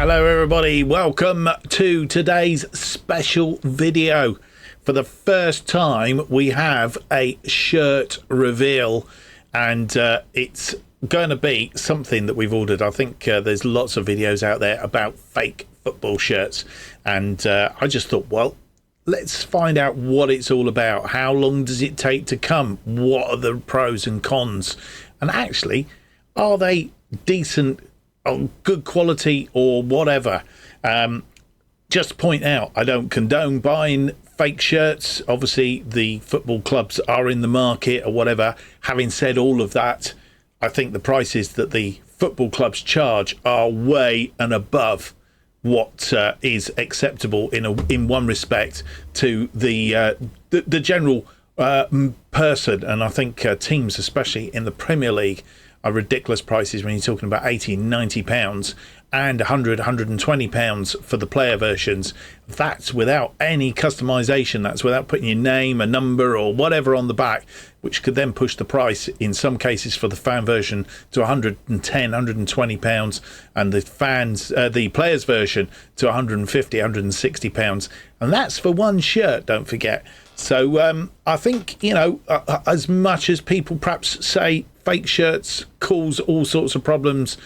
Hello everybody, welcome to today's special video. For the first time we have a shirt reveal, and it's going to be something that we've ordered. I think there's lots of videos out there about fake football shirts, and I just thought, well, let's find out what it's all about. How long does it take to come? What are the pros and cons? And actually, are they decent, good quality or whatever? Just point out, I don't condone buying fake shirts. Obviously, the football clubs are in the market or whatever. Having said all of that, I think the prices that the football clubs charge are way and above what is acceptable in one respect to the general person. And I think teams, especially in the Premier League, are ridiculous prices when you're talking about £80-90 and £100-120 for the player versions. That's without any customization. That's without putting your name, a number or whatever on the back, which could then push the price in some cases for the fan version to £110-120, and the players version to £150-160, and that's for one shirt, don't forget. So I think, you know, as much as people perhaps say fake shirts cause all sorts of problems,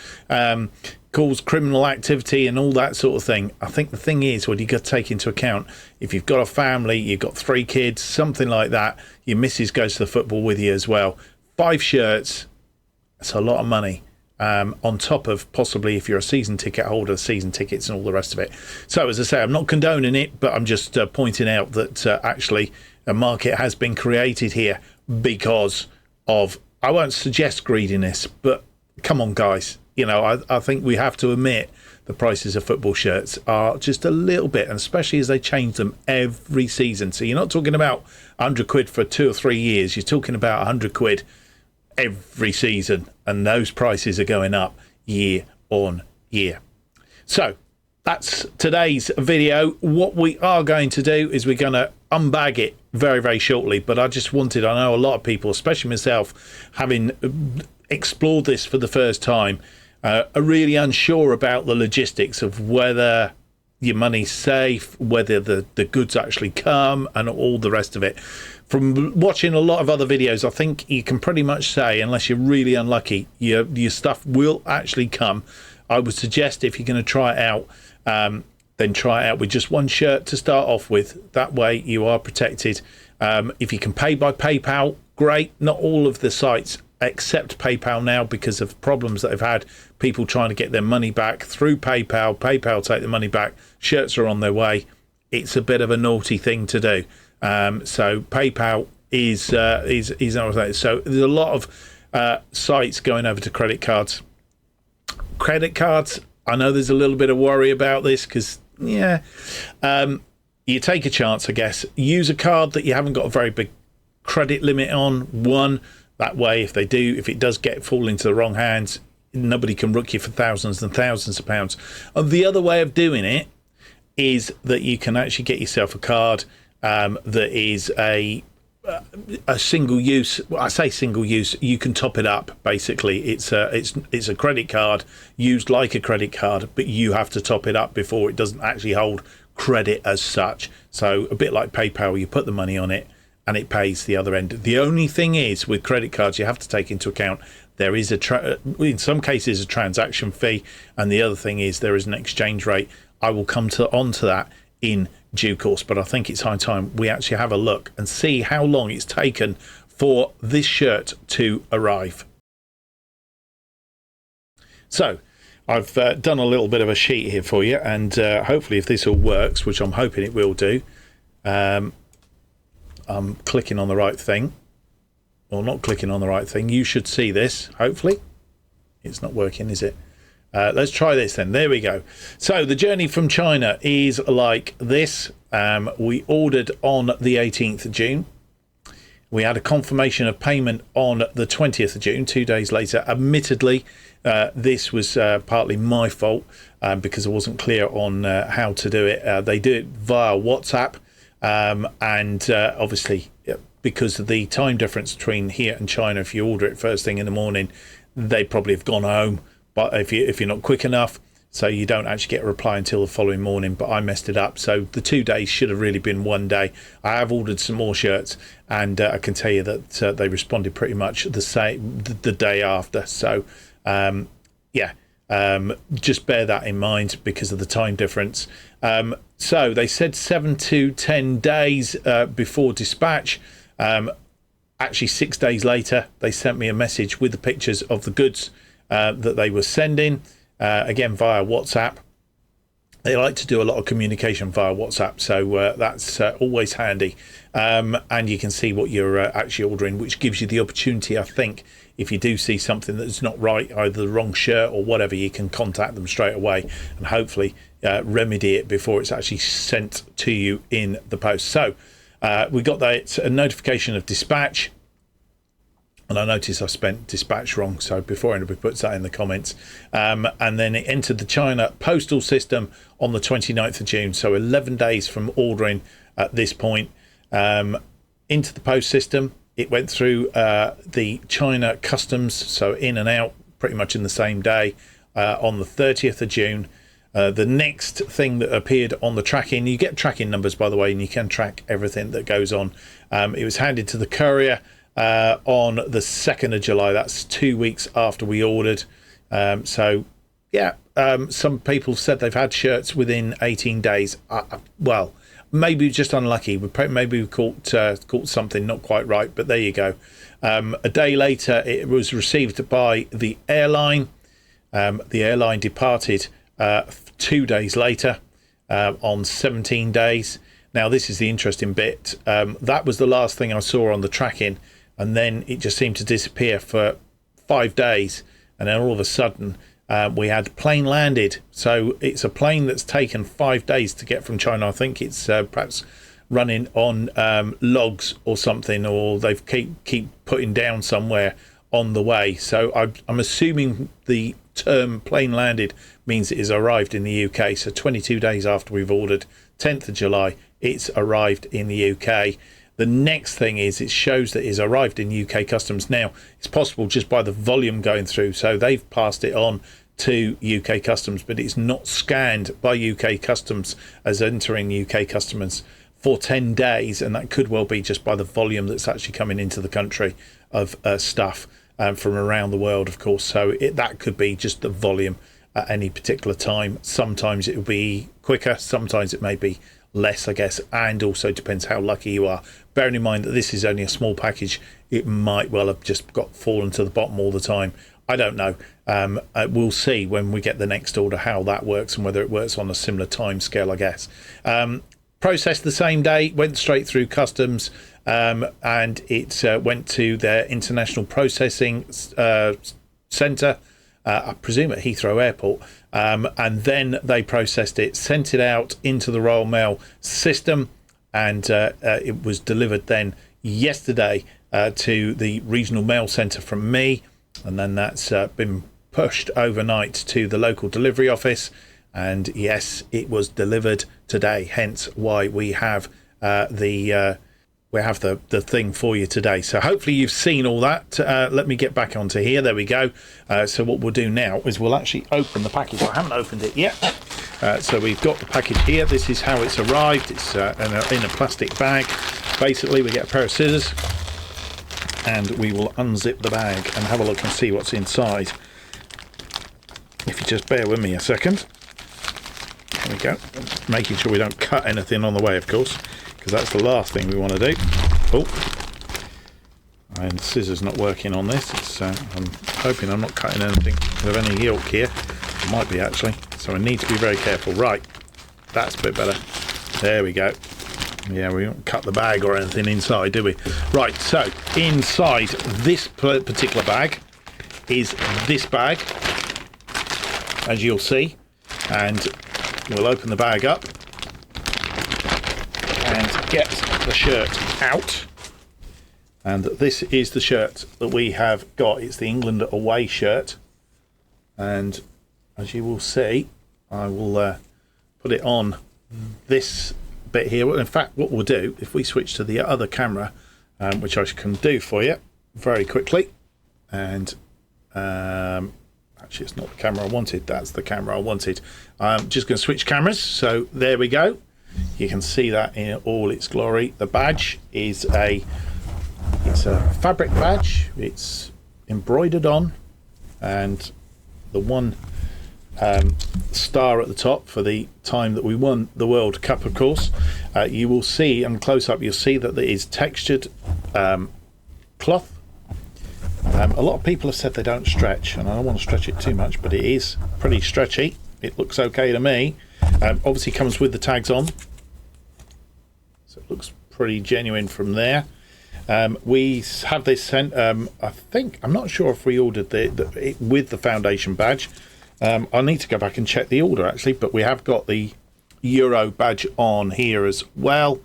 cause criminal activity and all that sort of thing, I think the thing is, what you got to take into account, if you've got a family, you've got 3 kids, something like that, your missus goes to the football with you as well, 5 shirts, that's a lot of money. On top of possibly, if you're a season ticket holder, season tickets and all the rest of it. So as I say, I'm not condoning it, but I'm just pointing out that actually a market has been created here because of, I won't suggest greediness, but come on guys, you know, I think we have to admit the prices of football shirts are just a little bit, and especially as they change them every season. So you're not talking about £100 for 2 or 3 years, you're talking about £100 every season, and those prices are going up year on year. So that's today's video. What we are going to do is we're going to unbag it very, very shortly, but I just wanted, I know a lot of people, especially myself, having explored this for the first time, are really unsure about the logistics of whether your money's safe, whether the goods actually come, and all the rest of it. From watching a lot of other videos, I think you can pretty much say, unless you're really unlucky, your stuff will actually come. I would suggest if you're going to try it out, then try it out with just one shirt to start off with. That way you are protected. If you can pay by PayPal, great. Not all of the sites accept PayPal now because of problems that have had people trying to get their money back through PayPal. PayPal take the money back. Shirts are on their way. It's a bit of a naughty thing to do. So PayPal is not. So there's a lot of sites going over to credit cards. Credit cards, I know there's a little bit of worry about this because, yeah, you take a chance, I guess. Use a card that you haven't got a very big credit limit on. One, that way, if it does fall into the wrong hands, nobody can rook you for thousands and thousands of pounds. And the other way of doing it is that you can actually get yourself a card that is a single use. Well, I say single use, you can top it up. Basically, it's a credit card used like a credit card, but you have to top it up before it doesn't actually hold credit as such. So a bit like PayPal, you put the money on it and it pays the other end. The only thing is, with credit cards, you have to take into account there is in some cases a transaction fee, and the other thing is there is an exchange rate. I will come onto that in due course, but I think it's high time we actually have a look and see how long it's taken for this shirt to arrive. So I've done a little bit of a sheet here for you, and hopefully if this all works, which I'm hoping it will do, I'm clicking on the right thing, or not clicking on the right thing. You should see this, hopefully. It's not working, is it? Let's try this then. There we go. So the journey from China is like this. We ordered on the 18th of June. We had a confirmation of payment on the 20th of June, 2 days later. Admittedly, this was partly my fault because I wasn't clear on how to do it. They do it via WhatsApp, and obviously because of the time difference between here and China, if you order it first thing in the morning, they probably have gone home. But if you're not quick enough, so you don't actually get a reply until the following morning, but I messed it up. So the 2 days should have really been 1 day. I have ordered some more shirts, and I can tell you that they responded pretty much the same the day after. So just bear that in mind because of the time difference. So they said 7 to 10 days before dispatch. Actually 6 days later, they sent me a message with the pictures of the goods that they were sending, again via WhatsApp. They like to do a lot of communication via WhatsApp, so that's always handy. And you can see what you're actually ordering, which gives you the opportunity, I think, if you do see something that's not right, either the wrong shirt or whatever, you can contact them straight away and hopefully remedy it before it's actually sent to you in the post. So we got that a notification of dispatch. And I noticed I spent dispatch wrong, so before anybody puts that in the comments. And then it entered the China postal system on the 29th of June, so 11 days from ordering at this point. Into the post system, it went through the China customs, so in and out pretty much in the same day on the 30th of June. The next thing that appeared on the tracking, you get tracking numbers, by the way, and you can track everything that goes on. It was handed to the courier on the 2nd of July. That's 2 weeks after we ordered. Some people said they've had shirts within 18 days. Well, maybe just unlucky. Maybe we caught something not quite right, but there you go. A day later, it was received by the airline. The airline departed 2 days later on 17 days. Now, this is the interesting bit. That was the last thing I saw on the tracking. And then it just seemed to disappear for 5 days. And then all of a sudden, we had plane landed. So it's a plane that's taken 5 days to get from China. I think it's perhaps running on logs or something, or they've keep putting down somewhere on the way. So I'm assuming the term plane landed means it has arrived in the UK. So 22 days after we've ordered, 10th of July, it's arrived in the UK. The next thing is it shows that it's arrived in UK customs. Now, it's possible just by the volume going through. So they've passed it on to UK customs, but it's not scanned by UK customs as entering UK customs for 10 days. And that could well be just by the volume that's actually coming into the country of stuff from around the world, of course. So that could be just the volume at any particular time. Sometimes it will be quicker. Sometimes it may be less, I guess, and also depends how lucky you are. Bearing in mind that this is only a small package, it might well have just fallen to the bottom all the time. I don't know. We'll see when we get the next order how that works and whether it works on a similar time scale, I guess. Processed the same day, went straight through customs, and it went to their international processing centre, I presume at Heathrow Airport, and then they processed it, sent it out into the Royal Mail system, and it was delivered then yesterday to the regional mail centre from me, and then that's been pushed overnight to the local delivery office, and yes, it was delivered today, hence why we have the thing for you today. So hopefully you've seen all that. Let me get back onto here. There we go. So what we'll do now is we'll actually open the package. I haven't opened it yet. So we've got the package here. This is how it's arrived. It's in a plastic bag. Basically, we get a pair of scissors and we will unzip the bag and have a look and see what's inside. If you just bear with me a second. There we go. Making sure we don't cut anything on the way, of course, because that's the last thing we want to do. Oh, and the scissors not working on this. It's, I'm hoping I'm not cutting anything of any ilk here. It might be actually, so I need to be very careful. Right, that's a bit better. There we go. Yeah, we don't cut the bag or anything inside, do we? Right, so inside this particular bag is this bag, as you'll see, and we'll open the bag up and get the shirt out. And this is the shirt that we have got. It's the England away shirt, and as you will see, I will put it on this bit here. Well, in fact, what we'll do, if we switch to the other camera, which I can do for you very quickly, and Actually, it's not the camera I wanted. That's the camera I wanted. I'm just going to switch cameras. So there we go. You can see that in all its glory. The badge is it's a fabric badge. It's embroidered on, and the one star at the top for the time that we won the World Cup, of course. You will see, and close up, you'll see that it is textured cloth. A lot of people have said they don't stretch, and I don't want to stretch it too much, but it is pretty stretchy. It looks okay to me. Obviously comes with the tags on, so it looks pretty genuine from there. We have this sent, I think, I'm not sure if we ordered it with the foundation badge. I need to go back and check the order actually, but we have got the Euro badge on here as well.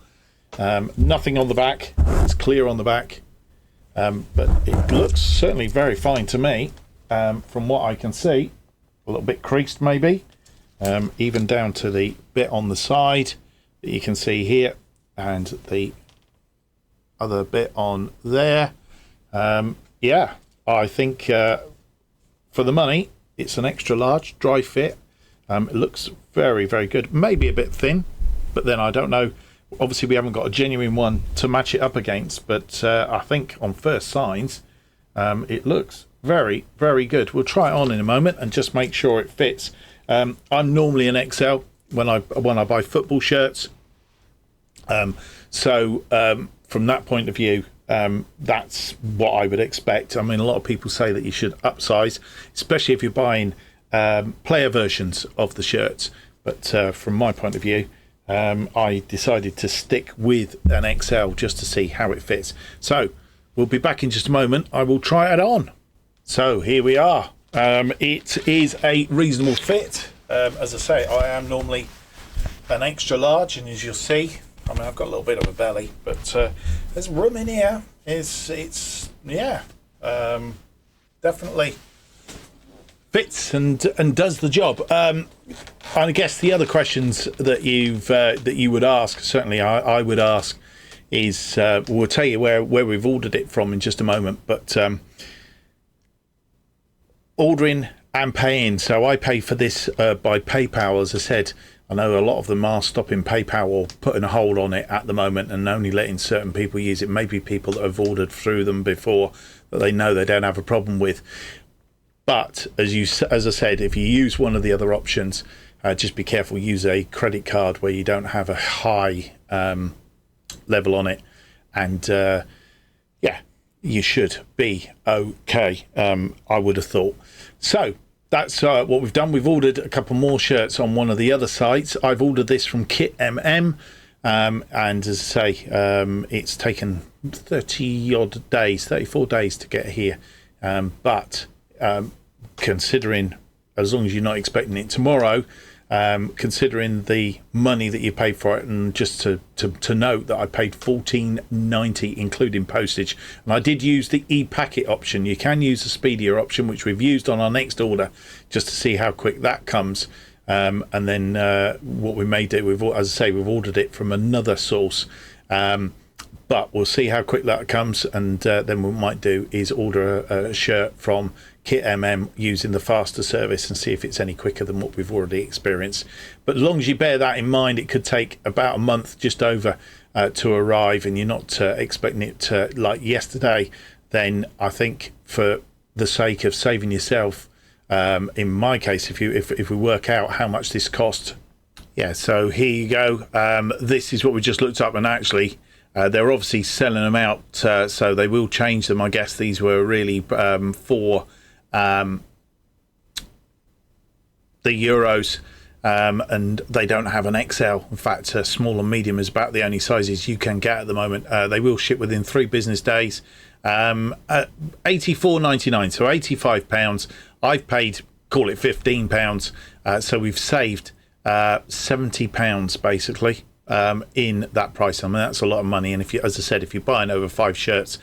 Nothing on the back, it's clear on the back, but it looks certainly very fine to me, from what I can see. A little bit creased maybe, even down to the bit on the side that you can see here, and the other bit on there. Yeah, I think for the money, it's an extra large dry fit. It looks very, very good. Maybe a bit thin, but then I don't know. Obviously, we haven't got a genuine one to match it up against, but I think on first signs, it looks very, very good. We'll try it on in a moment and just make sure it fits. I'm normally an XL when I buy football shirts. So from that point of view, that's what I would expect. I mean, a lot of people say that you should upsize, especially if you're buying player versions of the shirts. But from my point of view, I decided to stick with an XL just to see how it fits. So we'll be back in just a moment. I will try it on. So here we are. It is a reasonable fit. As I say, I am normally an extra large, and as you'll see, I mean, I've got a little bit of a belly, but there's room in here. It's yeah, definitely fits and does the job. I guess the other questions that you would ask, certainly I would ask, is we'll tell you where we've ordered it from in just a moment, but ordering and paying. So I pay for this by PayPal. As I said, I know a lot of them are stopping PayPal or putting a hold on it at the moment and only letting certain people use it. Maybe people that have ordered through them before that they know they don't have a problem with. But as I said, if you use one of the other options, just be careful. Use a credit card where you don't have a high level on it, and yeah, you should be okay. I would have thought. So that's what we've done. We've ordered a couple more shirts on one of the other sites. I've ordered this from Kit MM, and as I say, it's taken 34 days to get here. But considering, as long as you're not expecting it tomorrow, considering the money that you paid for it, and just to note that I paid $14.90 including postage, and I did use the e-packet option. You can use the speedier option, which we've used on our next order, just to see how quick that comes. And then what we may do, as I say, we've ordered it from another source, but we'll see how quick that comes, and then what we might do is order a shirt from Kit MM using the faster service and see if it's any quicker than what we've already experienced. But as long as you bear that in mind, it could take about a month, just over, to arrive, and you're not expecting it to, like yesterday, then I think for the sake of saving yourself, in my case, if we work out how much this cost, yeah, so here you go. This is what we just looked up, and actually they're obviously selling them out, so they will change them. I guess these were really for the Euros, and they don't have an XL. In fact, small and medium is about the only sizes you can get at the moment. They will ship within 3 business days. $84.99, so £85. I've paid, call it £15, so we've saved £70 basically in that price. I mean, that's a lot of money. And if you, as I said, if you're buying over 5 shirts,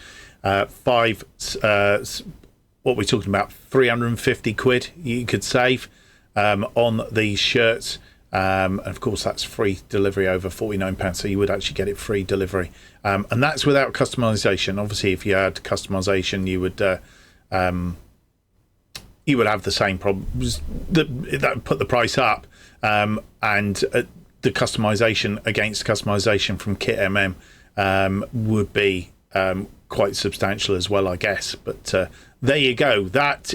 what we're talking about, 350 quid you could save on these shirts. And of course, that's free delivery over £49, so you would actually get it free delivery. And that's without customization. Obviously, if you had customization, you would you would have the same problems that put the price up, and the customization against customization from Kit would be quite substantial as well, I guess. But there you go. That's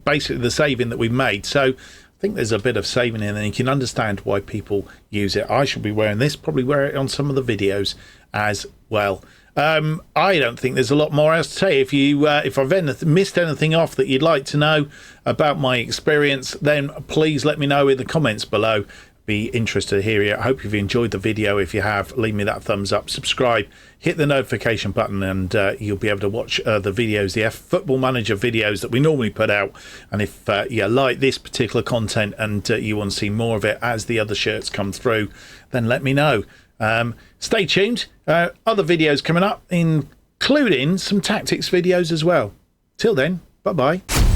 basically the saving that we've made. So I think there's a bit of saving in, and you can understand why people use it. I should be wearing this, probably wear it on some of the videos as well. I don't think there's a lot more else to say. If I've missed anything off that you'd like to know about my experience, then please let me know in the comments below. Be interested to hear it. I hope you've enjoyed the video. If you have, leave me that thumbs up, subscribe, hit the notification button, and you'll be able to watch the videos, the Football Manager videos that we normally put out. And if you like this particular content and you want to see more of it as the other shirts come through, then let me know. Stay tuned. Other videos coming up, including some tactics videos as well. Till then, bye bye.